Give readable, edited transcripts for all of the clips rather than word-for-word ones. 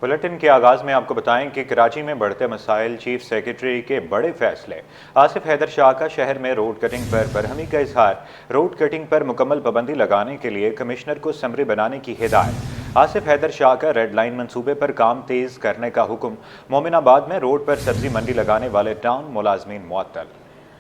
Bulletin के आगाज में आपको बताएं कि कराची में बढ़ते मसाइल, चीफ सेक्रेटरी के बड़े फैसले। आसिफ हैदर शाह का शहर में रोड कटिंग पर बरहमी का इजहार। रोड कटिंग पर मुकम्मल पाबंदी लगाने के लिए कमिश्नर को समरी बनाने की हिदायत। आसिफ हैदर शाह का रेड लाइन मंसूबे पर काम तेज करने का हुक्म। मोमिनाबाद में रोड पर सब्जी मंडी लगाने वाले टाउन मुलाजमीन मुअत्तल।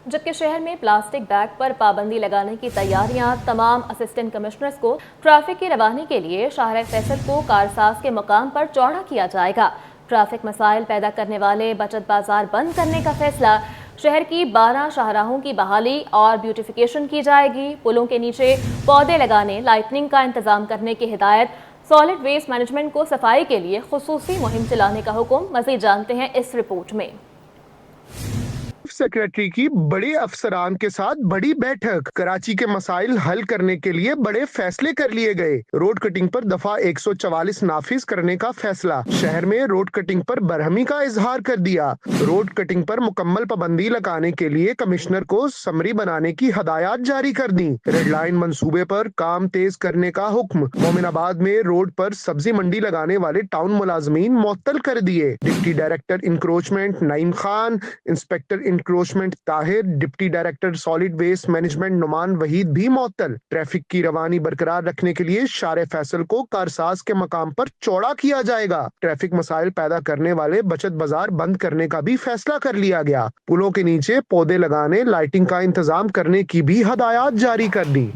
जबकि शहर में प्लास्टिक बैग पर पाबंदी लगाने की तैयारियां। तमाम असिस्टेंट कमिश्नर्स को ट्रैफिक की रवानी के लिए शाहर फैसल को कारसाज के मकाम पर चौड़ा किया जाएगा। ट्रैफिक मसाइल पैदा करने वाले बचत बाजार बंद करने का फैसला। शहर की 12 शाहराहों की बहाली और ब्यूटिफिकेशन की जाएगी। पुलों के नीचे पौधे लगाने, लाइटनिंग का इंतजाम करने की हिदायत। सॉलिड वेस्ट मैनेजमेंट को सफाई के लिए खुसूसी मुहिम चलाने का हुक्म। मजीद जानते हैं इस रिपोर्ट में। सेक्रेटरी की बड़े अफसरान के साथ बड़ी बैठक। कराची के मसाइल हल करने के लिए बड़े फैसले कर लिए गए। रोड कटिंग पर दफा 144 नाफिज करने का फैसला। शहर में रोड कटिंग पर बरहमी का इजहार कर दिया। रोड कटिंग पर मुकम्मल पाबंदी लगाने के लिए कमिश्नर को समरी बनाने की हदायत जारी कर दी। रेड लाइन मंसूबे पर काम तेज करने का हुक्म। मोमिनाबाद में रोड पर सब्जी मंडी लगाने वाले टाउन मुलाजमीन मुअत्तल कर दिए। Deputy director encroachment Naeem Khan, inspector encroachment Tahir, deputy director solid waste management Noman Waheed भी मुअत्तल। ट्रैफिक की रवानी बरकरार रखने के लिए शारे फैसल को कारसाज के मकाम पर चौड़ा किया जाएगा। ट्रैफिक मसाइल पैदा करने वाले बचत बाजार बंद करने का भी फैसला कर लिया गया। पुलों के नीचे पौधे लगाने, लाइटिंग का इंतजाम करने की भी हदायत जारी कर दी।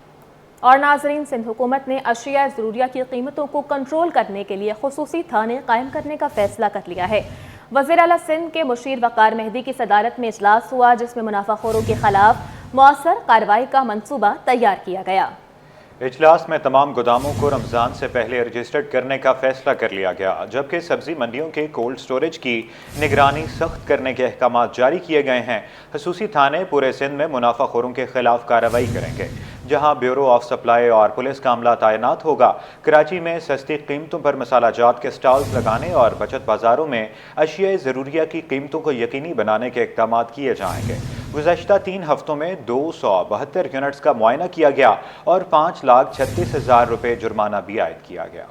और नाजरीन, सिंध हुकूमत ने अशिया ज़रूरिया की कीमतों को कंट्रोल करने के लिए खुसूसी थाने कायम करने का फैसला कर लिया है। वज़ीर आला सिंध के मुशीर वक़ार मेहदी की सदारत में इजलास हुआ, जिसमें मुनाफाखोरों के खिलाफ मौसर कार्रवाई का मंसूबा तैयार किया गया। इजलास में तमाम गोदामों को रमज़ान से पहले रजिस्टर्ड करने का फैसला कर लिया गया, जबकि सब्जी मंडियों के कोल्ड स्टोरेज की निगरानी सख्त करने के अहकाम जारी किए गए हैं। खसूसी थाने पूरे सिंध में मुनाफाखोरों के खिलाफ कार्रवाई करेंगे, जहां ब्यूरो ऑफ सप्लाई और पुलिस का अमला तैनात होगा। कराची में सस्ती कीमतों पर मसाला जात के स्टॉल्स लगाने और बचत बाजारों में अशिया ज़रूरिया की कीमतों को यकीनी बनाने के इक़दाम किए जाएंगे। गुज़श्ता 3 हफ्तों में 272 यूनिट्स का मुआयना किया गया और 5,36,000 रुपये जुर्माना भी आयद किया गया।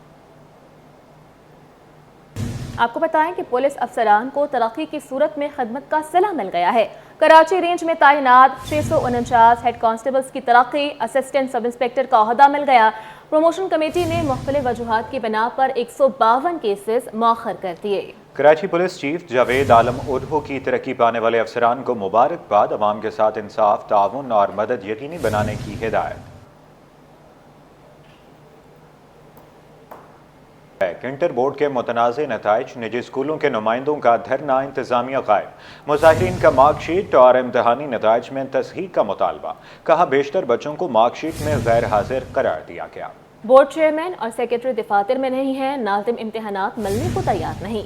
आपको बताएं कि पुलिस अफसरान को तरक्की की सूरत में खदमत का सिला मिल गया है। कराची रेंज में तैनात 649 हेड कांस्टेबल्स की तरक्की, असिस्टेंट सब इंस्पेक्टर का ओहदा मिल गया। प्रमोशन कमेटी ने मुख्तलिफ वजूहात की बिना पर 152 केसेस मौखर कर दिए। कराची पुलिस चीफ जावेद आलम उर्हो की तरक्की पाने वाले अफसरान को मुबारकबाद। अवाम के साथ इंसाफ, ताउन और मदद यकीनी बनाने की हिदायत। इंटर बोर्ड के मुतनाज़ नताइज, निजी स्कूलों के नुमाइंदों का धरना, इंतजामिया गायब। मुजाहिरीन का मार्कशीट और इम्तहानी नताइज में तस्हीह का मुतालबा। कहा बेशतर बच्चों को मार्कशीट में गैर हाजिर करार दिया गया। बोर्ड चेयरमैन और सेक्रेटरी दफातर में नहीं है, नाज़िम इम्तिहानात मिलने को तैयार नहीं।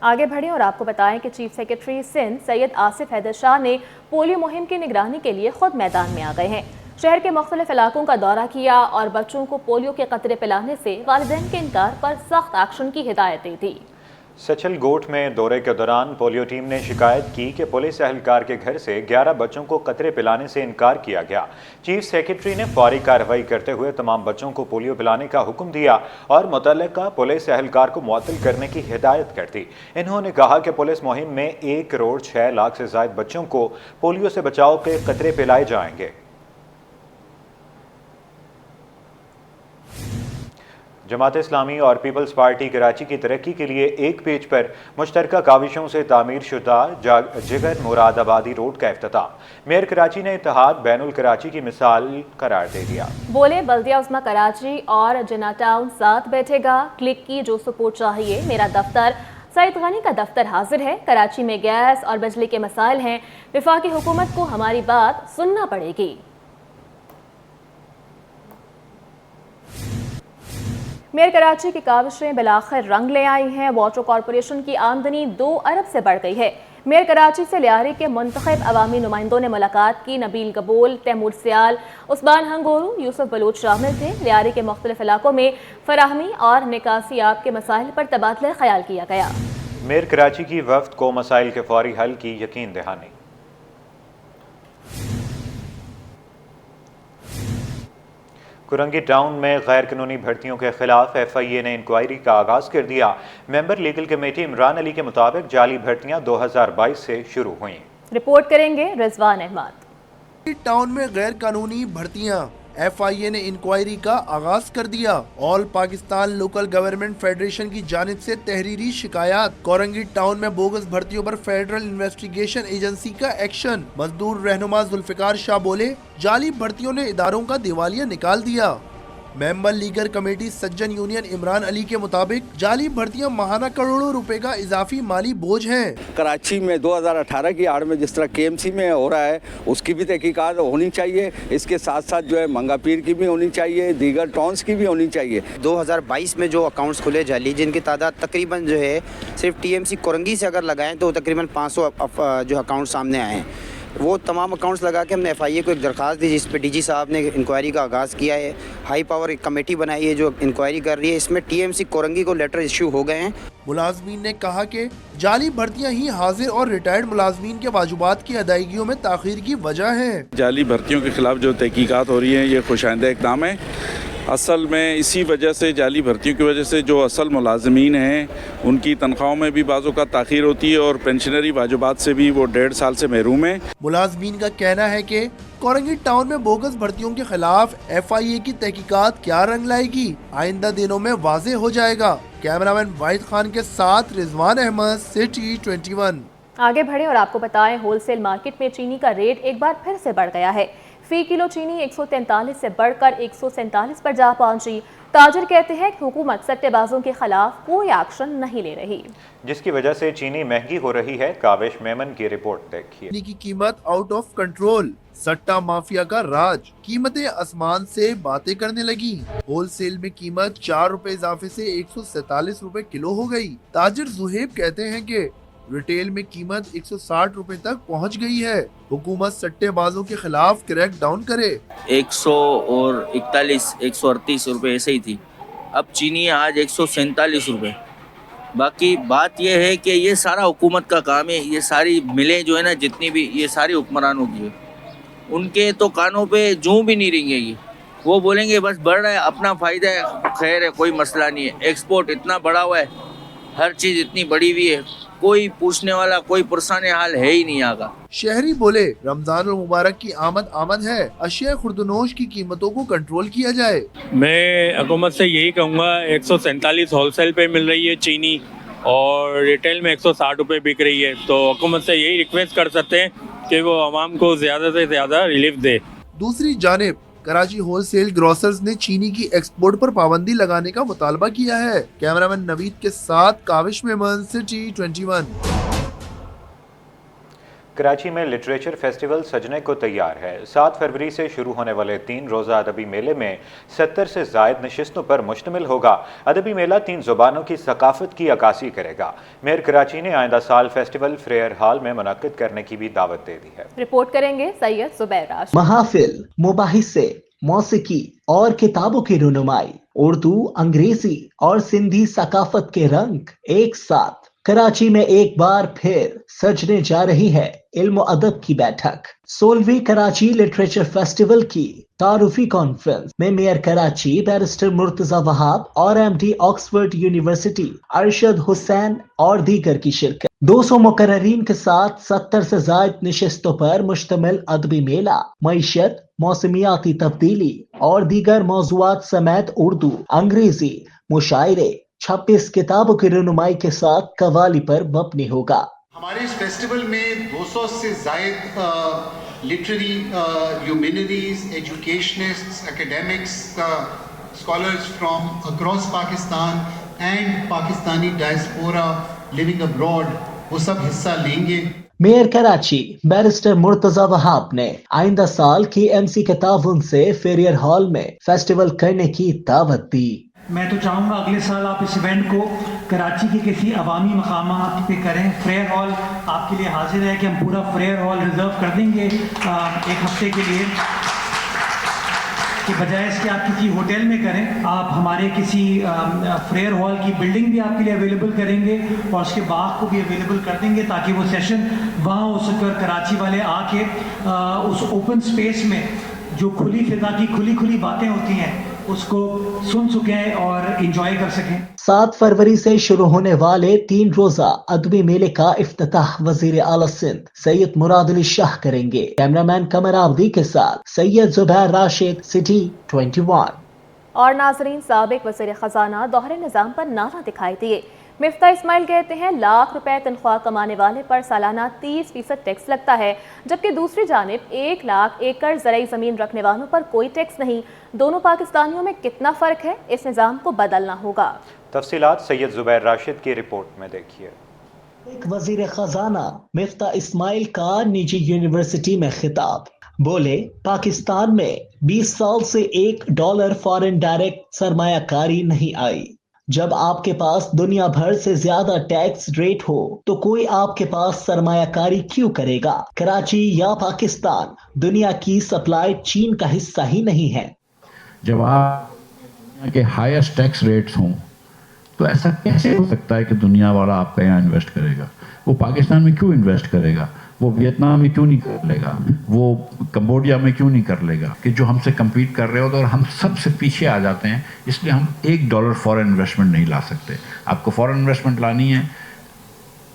आगे बढ़े और आपको बताएं कि चीफ सेक्रेटरी सिंध सैयद आसिफ हैदर शाह ने पोलियो मुहिम की निगरानी के लिए खुद मैदान में आ गए हैं। शहर के मुख्तलिफ इलाकों का दौरा किया और बच्चों को पोलियो के कतरे पिलाने से वालिदैन के इनकार पर सख्त एक्शन की हिदायतें दी। सचल गोट में दौरे के दौरान पोलियो टीम ने शिकायत की कि पुलिस एहलकार के घर से 11 बच्चों को कतरे पिलाने से इनकार किया गया। चीफ सेक्रेटरी ने फौरी कार्रवाई करते हुए तमाम बच्चों को पोलियो पिलाने का हुक्म दिया और मुतल्लिका पुलिस एहलकार को मुअत्तल करने की हिदायत कर दी। इन्होंने कहा कि पुलिस मुहिम में 1 करोड़ 6 लाख से ज़ायद बच्चों को पोलियो से बचाव के कतरे पिलाए जाएंगे। जमात इस्लामी और पीपल्स पार्टी कराची की तरक्की के लिए एक पेज पर मुश्तरका काविशों से तामीर शुदा जिगर मुरादाबादी रोड का इफ्तिताह। मेयर कराची ने इत्तेहाद बैनुल कराची की मिसाल करार दे दिया। बोले बल्दिया उस्मा कराची और जिना टाउन साथ बैठेगा। क्लिक की जो सपोर्ट चाहिए, मेरा दफ्तर सईद गनी का दफ्तर हाजिर है। कराची में गैस और बिजली के मसाइल हैं, वफाकी हुकूमत को हमारी बात सुनना पड़ेगी। मेयर कराची की काविशें बिलाखिर रंग ले आई हैं। वाटर कॉरपोरेशन की आमदनी 2 अरब से बढ़ गई है। मेयर कराची से लियारी के मुंतखब अवामी नुमाइंदों ने मुलाकात की। नबील कबूल, तैमूर सियाल, उस्मान हंगोरू, यूसुफ बलूच शामिल थे। लियारी के मुख्तलिफ इलाकों में फराहमी और निकासी आब के मसाइल पर तबादला ख्याल किया गया। मेयर कराची की वफ्द को मसाइल के फौरी हल की यकीन दहानी। کرنگی ٹاؤن میں غیر قانونی بھرتیوں کے خلاف FIA نے انکوائری کا آغاز کر دیا۔ ممبر لیگل کمیٹی عمران علی کے مطابق جعلی بھرتیاں 2022 سے شروع ہوئیں۔ رپورٹ کریں گے رضوان احمد۔ ٹاؤن میں غیر قانونی بھرتیاں، FIA نے انکوائری کا آغاز کر دیا۔ آل پاکستان لوکل گورنمنٹ فیڈریشن کی جانب سے تحریری شکایات۔ کورنگی ٹاؤن میں بوگس بھرتیوں پر فیڈرل انویسٹیگیشن ایجنسی کا ایکشن۔ مزدور رہنما ذوالفقار شاہ بولے، جعلی بھرتیوں نے اداروں کا دیوالیہ نکال دیا۔ ممبر لیگر کمیٹی سجن یونین عمران علی کے مطابق جعلی بھرتیاں ماہانہ کروڑوں روپے کا اضافی مالی بوجھ ہیں۔ کراچی میں 2018 کی آڑ میں جس طرح KMC میں ہو رہا ہے اس کی بھی تحقیقات ہونی چاہیے، اس کے ساتھ ساتھ جو ہے منگا پیر کی بھی ہونی چاہیے، دیگر ٹاؤنز کی بھی ہونی چاہیے۔ 2022 میں جو اکاؤنٹس کھلے جعلی، جن کی تعداد تقریباً جو ہے صرف TMC کورنگی سے اگر لگائیں تو تقریباً 500 جو اکاؤنٹ سامنے آئے ہیں۔ وہ تمام اکاؤنٹس لگا کے ہم نے FIA کو ایک درخواست دی، جس پہ DG صاحب نے انکوائری کا آغاز کیا ہے۔ ہائی پاور ایک کمیٹی بنائی ہے جو انکوائری کر رہی ہے۔ اس میں TMC کورنگی کو لیٹر ایشو ہو گئے ہیں۔ ملازمین نے کہا کہ جعلی بھرتیاں ہی حاضر اور ریٹائرڈ ملازمین کے واجبات کی ادائیگیوں میں تاخیر کی وجہ ہیں۔ جعلی بھرتیوں کے خلاف جو تحقیقات ہو رہی ہیں یہ خوش آئندہ اقدام ہے۔ اصل میں اسی وجہ سے جعلی بھرتیوں کی وجہ سے جو اصل ملازمین ہیں ان کی تنخواہوں میں بھی بعض اوقات تاخیر ہوتی ہے اور پینشنری واجبات سے بھی وہ 1.5 سال سے محروم ہیں۔ ملازمین کا کہنا ہے کہ کورنگی ٹاؤن میں بوگس بھرتیوں کے خلاف FIA کی تحقیقات کیا رنگ لائے گی، آئندہ دنوں میں واضح ہو جائے گا۔ کیمرامین واحد خان کے ساتھ رضوان احمد، سٹی 21۔ آگے بڑھیں اور آپ کو بتائیں، ہول سیل مارکیٹ میں چینی کا ریٹ ایک بار پھر سے بڑھ گیا ہے۔ فی کلو چینی 143 سے بڑھ کر 147 پر جا پہنچی۔ تاجر کہتے ہیں کہ حکومت سٹے بازوں کے خلاف کوئی ایکشن نہیں لے رہی، جس کی وجہ سے چینی مہنگی ہو رہی ہے۔ کاوش میمن کی رپورٹ دیکھیے۔ چینی کی قیمت آؤٹ آف کنٹرول، سٹا مافیا کا راج، قیمتیں آسمان سے باتیں کرنے لگی۔ ہول سیل میں قیمت 4 روپے اضافے سے 147 روپے کلو ہو گئی۔ تاجر زہیب کہتے ہیں کہ ریٹیل میں قیمت 160 روپے تک پہنچ گئی ہے۔ حکومت سٹے بازوں کے خلاف کریک ڈاؤن کرے۔ 141 138 روپے ایسے ہی تھی، اب چینی آج 147 روپے۔ باقی بات یہ ہے کہ یہ سارا حکومت کا کام ہے، یہ ساری ملیں جو ہے نا جتنی بھی، یہ ساری حکمرانوں کی ہے۔ ان کے تو کانوں پہ جوں بھی نہیں رنگے گی، وہ بولیں گے بس بڑھ رہا ہے، اپنا فائدہ ہے، خیر ہے، کوئی مسئلہ نہیں ہے۔ ایکسپورٹ اتنا بڑا ہوا ہے، ہر چیز اتنی بڑی ہوئی ہے، کوئی پوچھنے والا، کوئی پرسان حال ہے ہی نہیں آگا۔ شہری بولے، رمضان المبارک کی آمد ہے، اشیاء خوردنوش کی قیمتوں کو کنٹرول کیا جائے۔ میں حکومت سے یہی کہوں گا، 147 ہول سیل پہ مل رہی ہے چینی اور ریٹیل میں 160 روپے بک رہی ہے، تو حکومت سے یہی ریکویسٹ کر سکتے ہیں کہ وہ عوام کو زیادہ سے زیادہ ریلیف دے۔ دوسری جانب کراچی ہول سیل گروسرز نے چینی کی ایکسپورٹ پر پابندی لگانے کا مطالبہ کیا ہے۔ کیمرامین نوید کے ساتھ کاوش میمن، سٹی 21۔ کراچی میں لٹریچر فیسٹیول سجنے کو تیار ہے۔ 7 فروری سے شروع ہونے والے 3 روزہ ادبی میلے میں 70 سے زائد نشستوں پر مشتمل ہوگا۔ ادبی میلہ 3 زبانوں کی ثقافت کی عکاسی کرے گا۔ میئر کراچی نے آئندہ سال فیسٹیول فریئر ہال میں منعقد کرنے کی بھی دعوت دے دی ہے۔ رپورٹ کریں گے سید زبیر راج۔ محافل، مباحثے، موسیقی اور کتابوں کی رونمائی، اردو، انگریزی اور سندھی ثقافت کے رنگ ایک ساتھ۔ کراچی میں ایک بار پھر سجنے جا رہی ہے علم و ادب کی بیٹھک۔ 16ویں کراچی لٹریچر فیسٹیول کی تعارفی کانفرنس میں میئر کراچی بیرسٹر مرتضی وہاب اور MD آکسفورڈ یونیورسٹی ارشد حسین اور دیگر کی شرکت۔ 200 مقررین کے ساتھ 70 سے زائد نشستوں پر مشتمل ادبی میلہ معیشت، موسمیاتی تبدیلی اور دیگر موضوعات سمیت اردو، انگریزی، مشاعرے، 26 کتابوں کی رونمائی کے ساتھ قوالی پر مبنی ہوگا۔ ہمارے اس فیسٹیول میں 200 سے زائد literary humanities, educationist, academics, scholars from across Pakistan and Pakistani diaspora living abroad, وہ سب حصہ لیں گے۔ میئر کراچی بیرسٹر مرتضی وہاب نے آئندہ سال کی MC کے تعاون سے فیریئر ہال میں فیسٹیول کرنے کی دعوت دی۔ میں تو چاہوں گا اگلے سال آپ اس ایونٹ کو کراچی کے کسی عوامی مقامات پہ کریں۔ فریئر ہال آپ کے لیے حاضر ہے کہ ہم پورا فریئر ہال ریزرو کر دیں گے ایک ہفتے کے لیے، کہ بجائے اس کے آپ کسی ہوٹل میں کریں، آپ ہمارے کسی فریئر ہال کی بلڈنگ بھی آپ کے لیے اویلیبل کریں گے اور اس کے باغ کو بھی اویلیبل کر دیں گے تاکہ وہ سیشن وہاں ہو سکے اور کراچی والے آ کے اس اوپن سپیس میں जो खुली फिजा की खुली बातें होती हैं उसको सुन सकें और इंजॉय कर सकें। 7 फरवरी से शुरू होने वाले 3 रोजा अदबी मेले का इफ्तिताह वजीर आला सिंध सैयद मुराद अली शाह करेंगे। कैमरामैन कमर आबदी के साथ सैयद जुबैर राशिद, सिटी 21। और नाजरीन, साबिक वज़ीर खजाना दोहरे निज़ाम पर नारा दिखाई दिए। मिफ्ता इस्माइल कहते हैं लाख रुपए तनख्वाह कमाने वाले पर सालाना 30% टैक्स लगता है, जबकि दूसरी जानिब 1 लाख एकड़ ज़राई ज़मीन रखने वालों पर कोई टैक्स नहीं। दोनों पाकिस्तानियों में कितना फ़र्क है, इस निज़ाम को बदलना होगा। तफसीलात सैयद जुबैर राशिद की रिपोर्ट में देखिए। एक वजीर खजाना मिफ्ता इस्माइल का निजी यूनिवर्सिटी में खिताब। बोले, पाकिस्तान में 20 साल से $1 फॉरेन डायरेक्ट सरमायाकारी नहीं आई। जब आपके पास दुनिया भर से ज्यादा टैक्स रेट हो तो कोई आपके पास सरमायाकारी क्यों करेगा? कराची या पाकिस्तान दुनिया की सप्लाई चीन का हिस्सा ही नहीं है। जब आप दुनिया के हाईएस्ट टैक्स रेट्स हों तो ऐसा कैसे हो सकता है कि दुनिया वाला आपका यहाँ इन्वेस्ट करेगा? वो पाकिस्तान में क्यों इन्वेस्ट करेगा? वो वियतनाम में क्यों नहीं कर लेगा? वो कंबोडिया में क्यों नहीं कर लेगा? कि जो हमसे कम्पीट कर रहे हो और हम सबसे पीछे आ जाते हैं, इसलिए हम $1 फॉरेन इन्वेस्टमेंट नहीं ला सकते। आपको फॉरेन इन्वेस्टमेंट लानी है,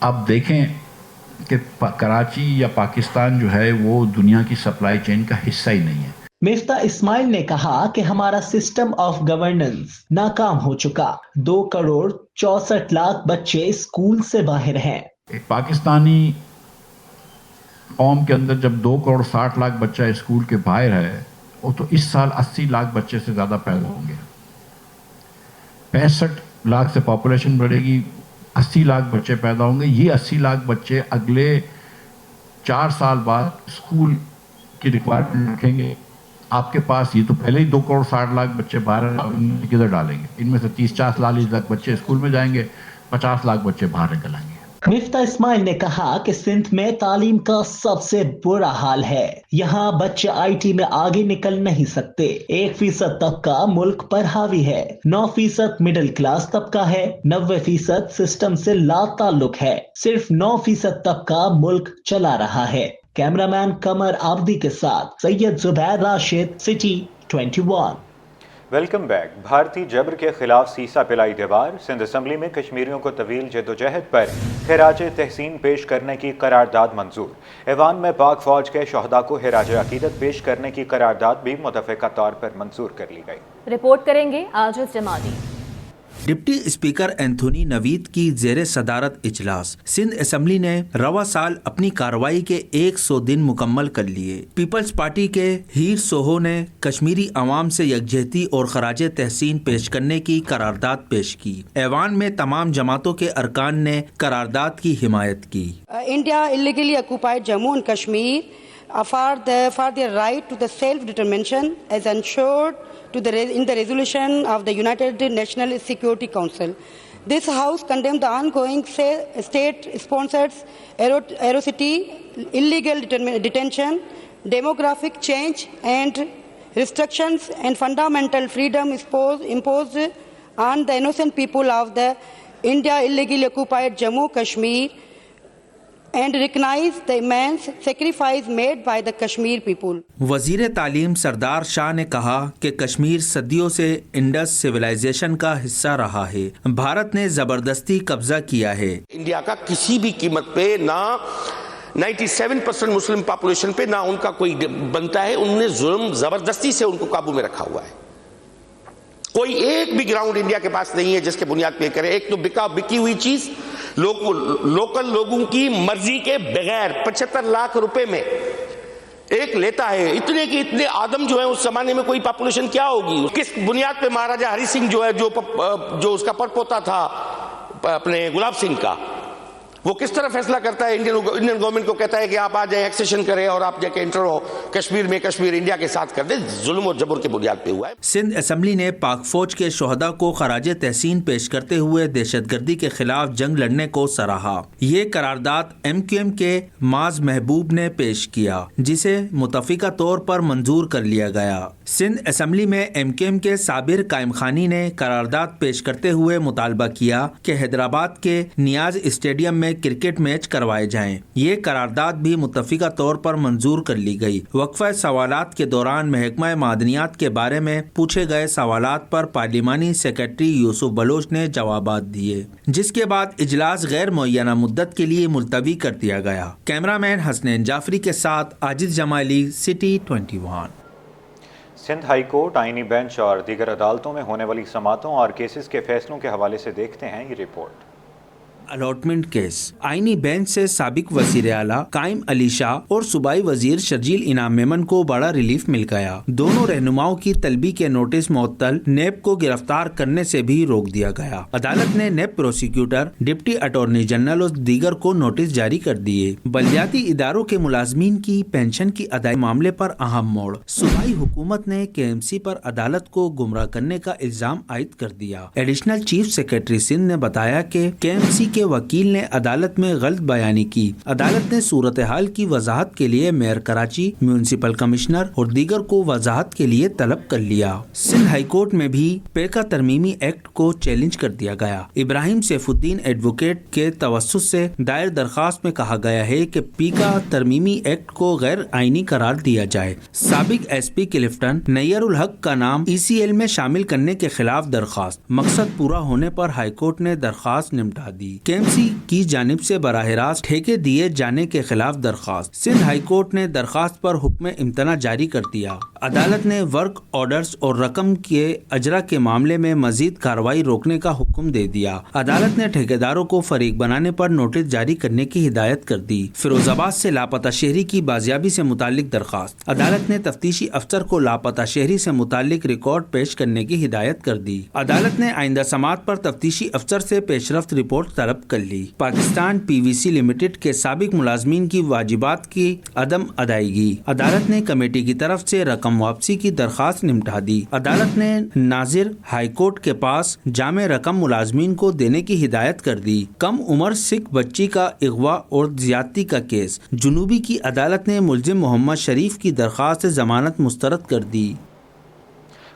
आप देखें कि कराची या पाकिस्तान जो है वो दुनिया की सप्लाई चेन का हिस्सा ही नहीं है। मिफ्ता इस्माइल ने कहा कि हमारा सिस्टम ऑफ गवर्नेंस नाकाम हो चुका। 2 करोड़ 64 लाख बच्चे स्कूल से बाहर हैं। एक पाकिस्तानी कौम के अंदर जब 2 करोड़ 60 लाख बच्चा स्कूल के बाहर है, वो तो इस साल 80 लाख बच्चे से ज़्यादा पैदा होंगे। 65 लाख से पॉपुलेशन बढ़ेगी, 80 लाख बच्चे पैदा होंगे। ये 80 लाख बच्चे अगले 4 साल बाद स्कूल की रिक्वायरमेंट रखेंगे। आपके पास ये तो पहले ही 2 करोड़ 60 लाख बच्चे बाहर किधर डालेंगे? इनमें से 30-40 लाख बच्चे स्कूल में जाएंगे, 50 लाख बच्चे बाहर निकल आएंगे। मिफ्ता इस्माइल ने कहा कि सिंध में तालीम का सबसे बुरा हाल है। यहाँ बच्चे IT में आगे निकल नहीं सकते। 1% तबका मुल्क पर हावी है, 9% मिडिल क्लास तबका है, 90% सिस्टम से लाताल्लुक है, सिर्फ 9% तबका मुल्क चला रहा है। कैमरामैन कमर आबदी के साथ Syed Zubair Rashid, city 21। Welcome back. भारतीय जबर के खिलाफ सीसा पिलाई दीवार। सिंध असम्बली में कश्मीरियों को तवील जदोजहद पर खिराज तहसीन पेश करने की करारदाद मंजूर। ऐवान में पाक फौज के शहदा को खिराज अकीदत पेश करने की करारदाद भी मुतफ़िका तौर पर मंजूर कर ली गई। रिपोर्ट करेंगे Aziz Jamali. Deputy speaker Anthony Naveed की जेर सदारत इजलास। सिंध असम्बली ने रवा साल अपनी कार्रवाई के 100 दिन मुकम्मल कर लिए। पीपल्स पार्टी के हीर सोहो ने कश्मीरी अवाम से यकजहती और खराज तहसीन पेश करने की करारदाद पेश की। ऐवान में तमाम जमातों के अरकान ने करारदाद की हिमायत की। India illegally occupied Jammu and Kashmir for their right to the self-determination as ensured in the resolution of the United Nations Security Council. This House condemned the ongoing state-sponsored atrocity, illegal detention, demographic change and restrictions and fundamental freedom imposed on the innocent people of the India illegally occupied Jammu Kashmir and recognize the immense sacrifice made by the Kashmir people. वजीर तालीम सरदार शाह ने कहा कि कश्मीर सदियों से Indus civilisation का हिस्सा रहा है। भारत ने जबरदस्ती कब्जा किया है। इंडिया का किसी भी कीमत पे ना 97% मुस्लिम पॉपुलेशन पे ना उनका कोई बनता है। उन्होंने जुल्म जबरदस्ती से उनको काबू में रखा हुआ है। कोई एक भी ग्राउंड इंडिया के पास नहीं है जिसके बुनियाद पे करे। एक तो बिकी हुई चीज लोकल लोगों की मर्जी के बगैर 75 लाख रुपए में एक लेता है। इतने के इतने आदम जो है उस जमाने में कोई पॉपुलेशन क्या होगी? किस बुनियाद पे महाराजा हरि सिंह जो है जो उसका परपोता था अपने गुलाब सिंह का, वो किस तरह फैसला करता है? इंडियन गवर्नमेंट को कहता है कि आप आ जाए, एक्सेशन करें और आप जाके एंटर हो कश्मीर में, कश्मीर इंडिया के साथ कर दे। जुल्म और जबर के बुनियाद पे हुआ है। सिंध असम्बली ने पाक फौज के शोहदा को खराज तहसीन पेश करते हुए दहशतगर्दी के खिलाफ जंग लड़ने को सराहा। ये करारदाद MQM के माज महबूब ने पेश किया, जिसे मुतफिका तौर पर मंजूर कर लिया गया। सिंध असम्बली में MQM के साबिर कायम खानी ने करारदाद पेश करते हुए मुतालबा किया कि हैदराबाद के नियाज स्टेडियम में क्रिकेट मैच करवाए जाएं। ये करारदाद भी मुत्तफिका तौर पर मंजूर कर ली गई। وقفہ سوالات کے دوران محکمہ معدنیات کے بارے میں پوچھے گئے سوالات پر پارلیمانی سیکرٹری یوسف بلوچ نے جوابات دیے، جس کے بعد اجلاس غیر معینہ مدت کے لیے ملتوی کر دیا گیا۔ کیمرہ مین حسنین جعفری کے ساتھ عاجز جمالی، سٹی 21۔ سندھ ہائی کورٹ آئینی بینچ اور دیگر عدالتوں میں ہونے والی سماعتوں اور کیسز کے فیصلوں کے حوالے سے دیکھتے ہیں یہ رپورٹ۔ الاٹمنٹ کیس آئینی بینچ سے سابق وزیر اعلیٰ قائم علی شاہ اور صوبائی وزیر شرجیل انعام میمن کو بڑا ریلیف مل گیا۔ دونوں رہنماؤں کی طلبی کے نوٹس معطل، نیب کو گرفتار کرنے سے بھی روک دیا گیا۔ عدالت نے NAB prosecutor, deputy attorney general اور دیگر کو نوٹس جاری کر دیے۔ بلدیاتی اداروں کے ملازمین کی پینشن کی ادائیگی معاملے پر اہم موڑ، صوبائی حکومت نے KMC پر عدالت کو گمراہ کرنے کا الزام عائد کر دیا۔ ایڈیشنل چیف سیکرٹری سندھ نے بتایا کہ KMC کے وکیل نے عدالت میں غلط بیانی کی۔ عدالت نے صورتحال کی وضاحت کے لیے میئر کراچی، میونسپل کمشنر اور دیگر کو وضاحت کے لیے طلب کر لیا۔ سندھ ہائی کورٹ میں بھی پیکا ترمیمی ایکٹ کو چیلنج کر دیا گیا۔ ابراہیم سیف الدین ایڈوکیٹ کے توسط سے دائر درخواست میں کہا گیا ہے کہ پیکا ترمیمی ایکٹ کو غیر آئینی قرار دیا جائے۔ سابق SP کلفٹن نیر الحق کا نام ECL میں شامل کرنے کے خلاف درخواست، مقصد پورا ہونے پر ہائی کورٹ نے درخواست نمٹا دی۔ KMC کی جانب سے براہ راست ٹھیکے دیے جانے کے خلاف درخواست، سندھ ہائی کورٹ نے درخواست پر حکم امتناع جاری کر دیا۔ عدالت نے ورک آرڈرز اور رقم کے اجرا کے معاملے میں مزید کارروائی روکنے کا حکم دے دیا۔ عدالت نے ٹھیکیداروں کو فریق بنانے پر نوٹس جاری کرنے کی ہدایت کر دی۔ فیروز آباد سے لاپتہ شہری کی بازیابی سے متعلق درخواست، عدالت نے تفتیشی افسر کو لاپتہ شہری سے متعلق ریکارڈ پیش کرنے کی ہدایت کر دی۔ عدالت نے آئندہ سماعت پر تفتیشی افسر سے پیشرفت رپورٹ طلب کر لی۔ پاکستان PVC لمیٹڈ کے سابق ملازمین کی واجبات کی عدم ادائیگی، عدالت نے کمیٹی کی طرف سے رقم واپسی کی درخواست نمٹا دی۔ عدالت نے ناظر ہائی کورٹ کے پاس جامع رقم ملازمین کو دینے کی ہدایت کر دی۔ کم عمر سکھ بچی کا اغوا اور زیادتی کا کیس، جنوبی کی عدالت نے ملزم محمد شریف کی درخواست سے ضمانت مسترد کر دی۔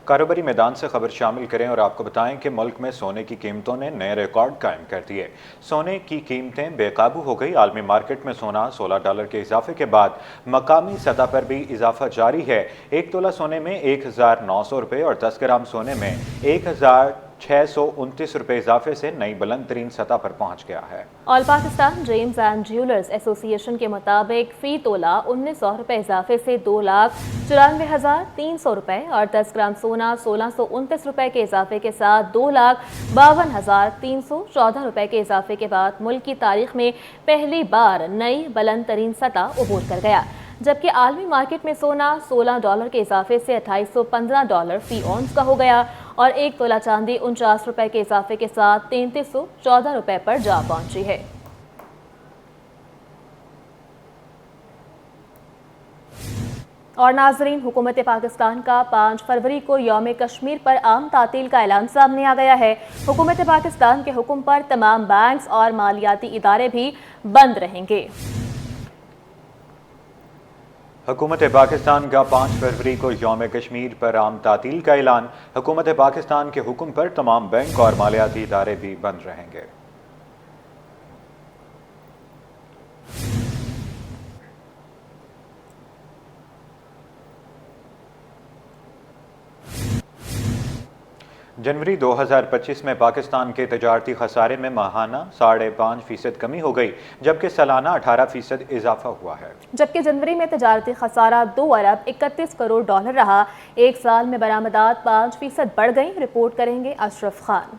کاروباری میدان سے خبر شامل کریں اور آپ کو بتائیں کہ ملک میں سونے کی قیمتوں نے نئے ریکارڈ قائم کر دیے۔ سونے کی قیمتیں بے قابو ہو گئی۔ عالمی مارکیٹ میں سونا $16 کے اضافے کے بعد مقامی سطح پر بھی اضافہ جاری ہے۔ 1 تولہ سونے میں $1,900 اور 10 گرام سونے میں $1,629 اضافے سے نئی بلند ترین سطح پر پہنچ گیا ہے۔ آل پاکستان جیمز اینڈ جیولرز ایسوسی ایشن کے مطابق فی تولہ $1,900 اضافے سے $2,94,300 اور 10 گرام سونا $1,629 کے اضافے کے ساتھ $2,52,314 کے اضافے کے بعد ملک کی تاریخ میں پہلی بار نئی بلند ترین سطح عبور کر گیا، جبکہ عالمی مارکیٹ میں سونا $16 کے اضافے سے $2,815 فی اونس کا ہو گیا اور 1 تولہ چاندی $49 کے اضافے کے ساتھ $3,314 پر جا پہنچی ہے۔ اور ناظرین، حکومت پاکستان کا 5 فروری کو یوم کشمیر پر عام تعطیل کا اعلان سامنے آ گیا ہے۔ حکومت پاکستان کے حکم پر تمام بینکس اور مالیاتی ادارے بھی بند رہیں گے۔ حکومت پاکستان کا 5 فروری کو یوم کشمیر پر عام تعطیل کا اعلان۔ حکومت پاکستان کے حکم پر تمام بینک اور مالیاتی ادارے بھی بند رہیں گے۔ جنوری 2025 میں پاکستان کے تجارتی خسارے میں ماہانہ 5.5% کمی ہو گئی، جبکہ سالانہ 18% اضافہ ہوا ہے۔ جبکہ جنوری میں تجارتی خسارہ $2.31 کروڑ رہا۔ ایک سال میں برآمدات 5% بڑھ گئیں۔ رپورٹ کریں گے اشرف خان۔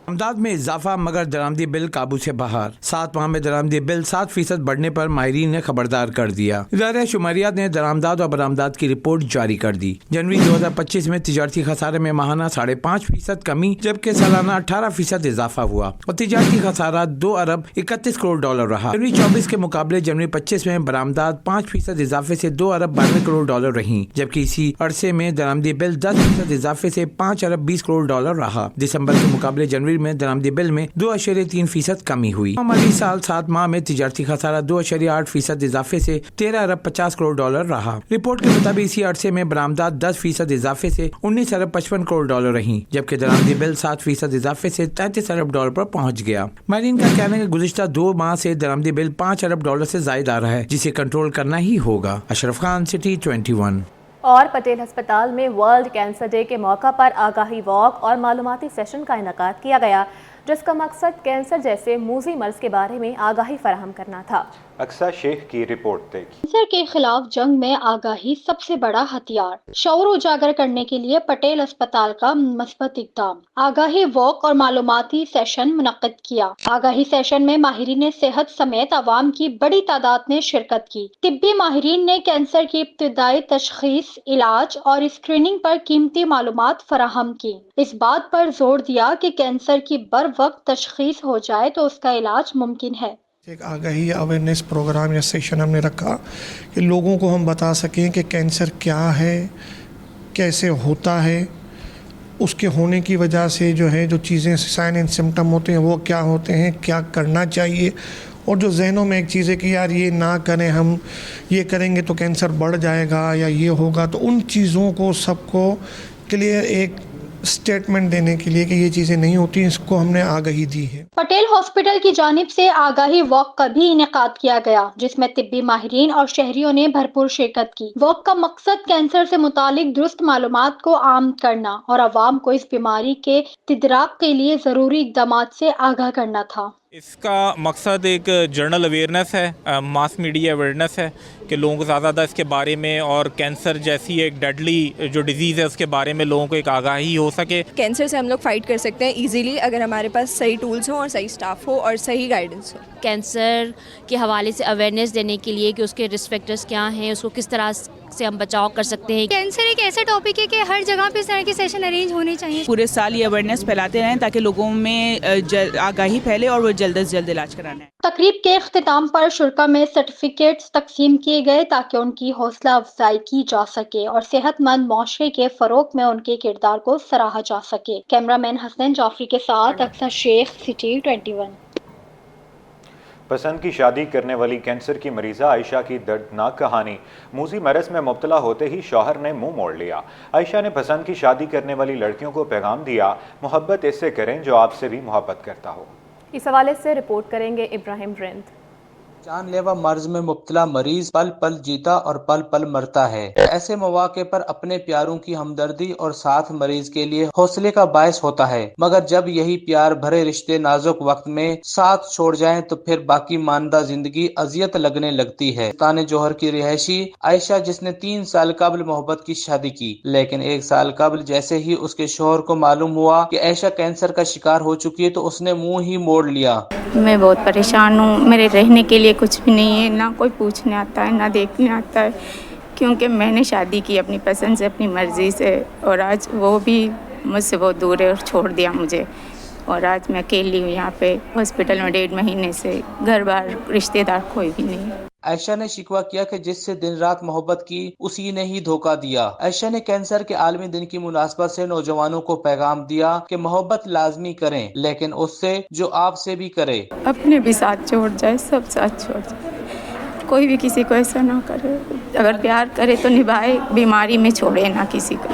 درآمدات میں اضافہ مگر درآمدی بل قابو سے باہر۔ 7 ماہ میں درآمدی بل 7% بڑھنے پر ماہرین نے خبردار کر دیا۔ ادارہ شماریات نے درآمدات اور برآمدات کی رپورٹ جاری کر دی۔ جنوری 2025 میں تجارتی خسارے میں ماہانہ 5.5% کمی، جبکہ سالانہ 18% اضافہ ہوا اور تجارتی خسارہ $2.31 کروڑ رہا۔ جنوری 24 کے مقابلے جنوری 25 میں برآمدات 5% اضافے سے $2.92 کروڑ رہیں، جبکہ اسی عرصے میں درآمدی بل 10% اضافے سے $5.20 کروڑ رہا۔ دسمبر کے مقابلے جنوری में दरामदी बिल में 2.3% कमी हुई। माली साल 7 माह में तिजारती खसारा 2.8% इजाफे से 13 अरब 50 करोड़ डॉलर रहा। रिपोर्ट के मुताबिक इसी अरसे में बरामदात 10% इजाफे से 19 अरब 55 करोड़ डॉलर रही, जबकि दरामदी बिल 7% इजाफे से 33 अरब डॉलर पर पहुंच गया। माहिरीन का कहना है कि गुज़िश्ता 2 माह से दरामदी बिल 5 अरब डॉलर से ज़ायद आ रहा है, जिसे कंट्रोल करना ही होगा। अशरफ खान, सिटी 21। और पटेल अस्पताल में वर्ल्ड कैंसर डे के मौका पर आगाही वॉक और मालूमाती सेशन का इनेकाद किया गया, जिसका मकसद कैंसर जैसे मूजी मर्ज के बारे में आगाही फराहम करना था। अक्सा शेख की रिपोर्ट देखिए। कैंसर के खिलाफ जंग में आगाही सबसे बड़ा हथियार, शऊर उजागर करने के लिए पटेल अस्पताल का मस्बत इक़दाम। आगाही वॉक और मालूमाती सेशन मुनक्किद किया। आगाही सेशन में माहिरीन सेहत समेत आवाम की बड़ी तादाद ने शिरकत की। तिब्बी माहिरीन ने कैंसर की इब्तिदाई तशखीस, इलाज और स्क्रीनिंग पर कीमती मालूमात फराहम की। इस बात पर जोर दिया कि कैंसर की बर वक्त तशखीस हो जाए तो उसका इलाज मुमकिन है। एक आगाही अवेयरनेस प्रोग्राम या सेशन हमने रखा कि लोगों को हम बता सकें कि कैंसर क्या है, कैसे होता है, उसके होने की वजह से जो चीज़ें साइन एंड सिम्टम होते हैं वो क्या होते हैं, क्या करना चाहिए, और जो जहनों में एक चीज़ है कि यार ये ना करें, हम ये करेंगे तो कैंसर बढ़ जाएगा या ये होगा, तो उन चीज़ों को सबको क्लियर एक स्टेटमेंट देने के लिए कि ये चीज़ें नहीं होती, इसको हमने आगाही दी है। पटेल हॉस्पिटल की जानिब से आगाही वॉक का भी इनेकाद किया गया, जिसमें तिब्बी माहिरीन और शहरियों ने भरपूर शिरकत की। वॉक का मकसद कैंसर से मुतालिक दुरुस्त मालूमात को आम करना और आवाम को इस बीमारी के इदराक के लिए ज़रूरी इक़दामात से आगाह करना था। इसका मकसद एक जर्नल अवेयरनेस है, मास मीडिया अवेयरनेस है कि लोगों को ज़्यादा इसके बारे में और कैंसर जैसी एक डेडली जो डिजीज़ है उसके बारे में लोगों को एक आगाही हो सके। कैंसर से हम लोग फाइट कर सकते हैं इजीली अगर हमारे पास सही टूल्स हो और सही स्टाफ हो और सही गाइडेंस हो। कैंसर के हवाले से अवेयरनेस देने के लिए कि उसके रिस्क फैक्टर्स क्या हैं, उसको किस तरह से हम बचाव कर सकते हैं। कैंसर एक ऐसा टॉपिक है कि हर जगह पे इस तरह के सेशन अरेंज होने चाहिए। पूरे साल ये अवेयरनेस फैलाते रहें ताकि लोगों में आगाही फैले और वो जल्द से जल्द इलाज कराना है। तकरीब के इख्तिताम पर शुरका में सर्टिफिकेट्स तकसीम किए गए ताकि उनकी हौसला अफजाई की जा सके और सेहतमंद माशरे के फरोग में उनके किरदार को सराहा जा सके। कैमरामैन हसन जाफरी के साथ अक्सर शेख, सिटी 21। पसंद की शादी करने वाली कैंसर की मरीज़ा आयशा की दर्दनाक कहानी। मूजी मरज में मुब्तला होते ही शौहर ने मुंह मोड़ लिया। आयशा ने पसंद की शादी करने वाली लड़कियों को पैगाम दिया, मोहब्बत इससे करें जो आपसे भी मोहब्बत करता हो। इस हवाले से रिपोर्ट करेंगे इब्राहिम रिंद। जानलेवा मर्ज में मुब्तला मरीज पल पल जीता और पल पल मरता है। ऐसे मौके पर अपने प्यारों की हमदर्दी और साथ मरीज के लिए हौसले का बायस होता है, मगर जब यही प्यार भरे रिश्ते नाजुक वक्त में साथ छोड़ जाएं तो फिर बाकी मानदा जिंदगी अजियत लगने लगती है। ताने जोहर की रिहायशी आयशा, जिसने 3 साल कबल मोहब्बत की शादी की, लेकिन 1 साल कबल जैसे ही उसके शोहर को मालूम हुआ कि आयशा कैंसर का शिकार हो चुकी है तो उसने मुँह ही मोड़ लिया। मैं बहुत परेशान हूँ, मेरे रहने के लिए कुछ भी नहीं है, ना कोई पूछने आता है ना देखने आता है, क्योंकि मैंने शादी की अपनी पसंद से, अपनी मर्ज़ी से, और आज वो भी मुझसे बहुत दूर है और छोड़ दिया मुझे, और आज मैं अकेली हूँ यहाँ पे हॉस्पिटल में 1.5 महीने से। घर बार रिश्तेदार कोई भी नहीं। आयशा ने शिकवा किया कि जिससे दिन रात मोहब्बत की उसी ने ही धोखा दिया। आयशा ने कैंसर के आलमी दिन की मुनासबत से नौजवानों को पैगाम दिया कि मोहब्बत लाजमी करें, लेकिन उससे जो आपसे भी करे। अपने भी साथ छोड़ जाए, सब साथ छोड़ जाए, कोई भी किसी को ऐसा ना करे। अगर प्यार करे तो निभाए, बीमारी में छोड़े ना किसी को,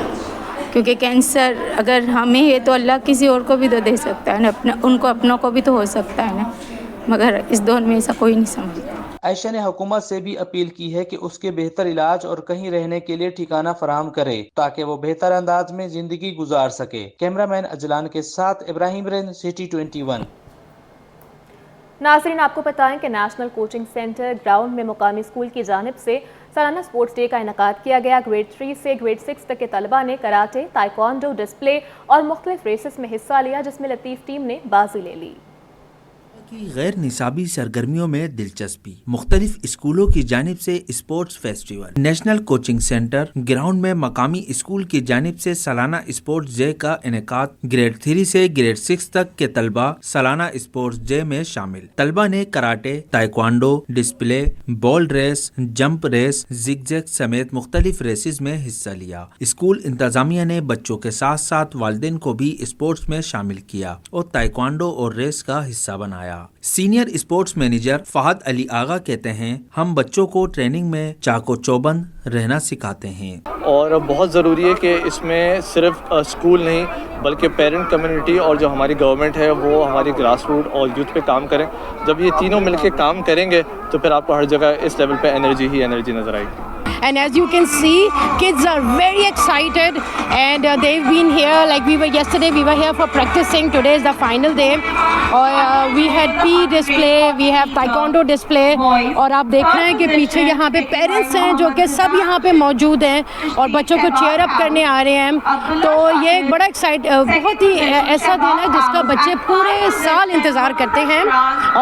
क्योंकि कैंसर अगर हमें है तो अल्लाह किसी और को भी तो दे सकता है ना, उनको अपनों को भी तो हो सकता है ना, मगर इस दौर में ऐसा कोई नहीं समझता। आयशा ने हुकूमत से भी अपील की है कि उसके बेहतर इलाज और कहीं रहने के लिए ठिकाना फराहम करे ताकि वो बेहतर अंदाज में जिंदगी गुजार सके। कैमरामैन अजलान के साथ इब्राहिम रिंद, सिटी 21। नाज़रीन, आपको बताएं कि नेशनल कोचिंग सेंटर ग्राउंड में मुकामी स्कूल की जानिब से सालाना स्पोर्ट्स डे का इनेकाद किया गया। ग्रेड 3 से ग्रेड 6 तक के तलबा ने कराटे, ताइक्वांडो, डिस्प्ले और मुख्तलिफ रेसेस में हिस्सा लिया, जिसमें लतीफ़ टीम ने बाजी ले ली। की गैर निसाबी सरगर्मियों में दिलचस्पी, मुख्तलिफ स्कूलों की जानिब से sports festival, national coaching centre ground में मकामी स्कूल की जानिब से सालाना स्पोर्ट्स डे का इनेकाद। ग्रेड 3 से ग्रेड 6 तक के तलबा सालाना स्पोर्ट्स डे में शामिल। तलबा ने karate, taekwondo, display, ball race, jump race, zigzag समेत मुख्तलिफ रेसेस में हिस्सा लिया। स्कूल इंतजामिया ने बच्चों के साथ साथ वालिदैन को भी स्पोर्ट्स में शामिल किया और ताइक्वांडो और रेस का हिस्सा बनाया। Senior sports manager Fahad Ali Agha कहते हैं, हम बच्चों को ट्रेनिंग में चाको चौबंद रहना सिखाते हैं और बहुत ज़रूरी है कि इसमें सिर्फ स्कूल नहीं बल्कि पेरेंट कम्युनिटी और जो हमारी गवर्नमेंट है वो हमारी ग्रास रूट और यूथ पे काम करें। जब ये तीनों मिलके काम करेंगे तो फिर आपको हर जगह इस लेवल पे एनर्जी ही एनर्जी नज़र आएगी। And as you can see, kids are very excited and they've been here like we were yesterday. We were here for practicing. Today is the final day. और we had PE display, we have taekwondo display. और आप देख रहे हैं कि पीछे यहाँ पे पेरेंट्स हैं जो कि सब यहाँ पे मौजूद हैं और बच्चों को चेयर अप करने आ रहे हैं। तो ये एक बड़ा बहुत ही ऐसा दिन है जिसका बच्चे पूरे साल इंतज़ार करते हैं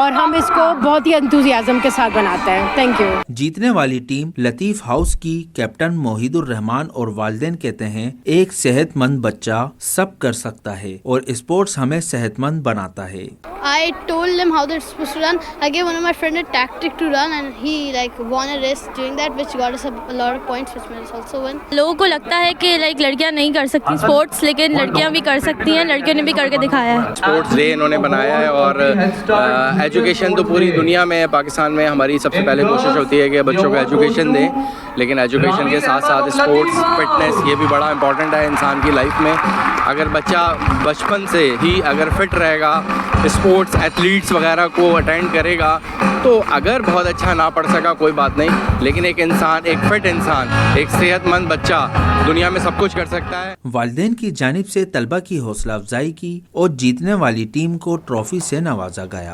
और हम इसको बहुत ही एंथुसियाज्म के साथ बनाते हैं। Thank you. जीतने वाली टीम लतीफ़ हाउस की कैप्टन मोहिदुर रहमान और वालिदैन कहते हैं, एक सेहतमंद बच्चा सब कर सकता है और स्पोर्ट्स हमें सेहतमंद बनाता है। I told them how they're supposed to run. I gave one of my friend a tactic to run and he won a race doing that, which got us a lot of points, which made us also win. लोगों को लगता है कि लड़कियां नहीं कर सकती sports, लेकिन लड़कियां भी कर सकती हैं। लड़कियों ने भी करके दिखाया है। स्पोर्ट्स डे इन्होंने बनाया है और एजुकेशन तो पूरी दुनिया में, पाकिस्तान में हमारी सबसे पहले कोशिश होती है कि बच्चों को एजुकेशन दें, लेकिन एजुकेशन के साथ साथ स्पोर्ट्स फिटनेस ये भी बड़ा इंपॉर्टेंट है इंसान की लाइफ में। अगर बच्चा बचपन से ही अगर फिट रहेगा, स्पोर्ट्स एथलीट्स वगैरह को अटेंड करेगा, तो अगर बहुत अच्छा ना पढ़ सका कोई बात नहीं, लेकिन एक इंसान, एक फिट इंसान, एक सेहतमंद बच्चा दुनिया में सब कुछ कर सकता है। वालिदैन की जानिब से तलबा की हौसला अफजाई की और जीतने वाली टीम को ट्रॉफी से नवाजा गया।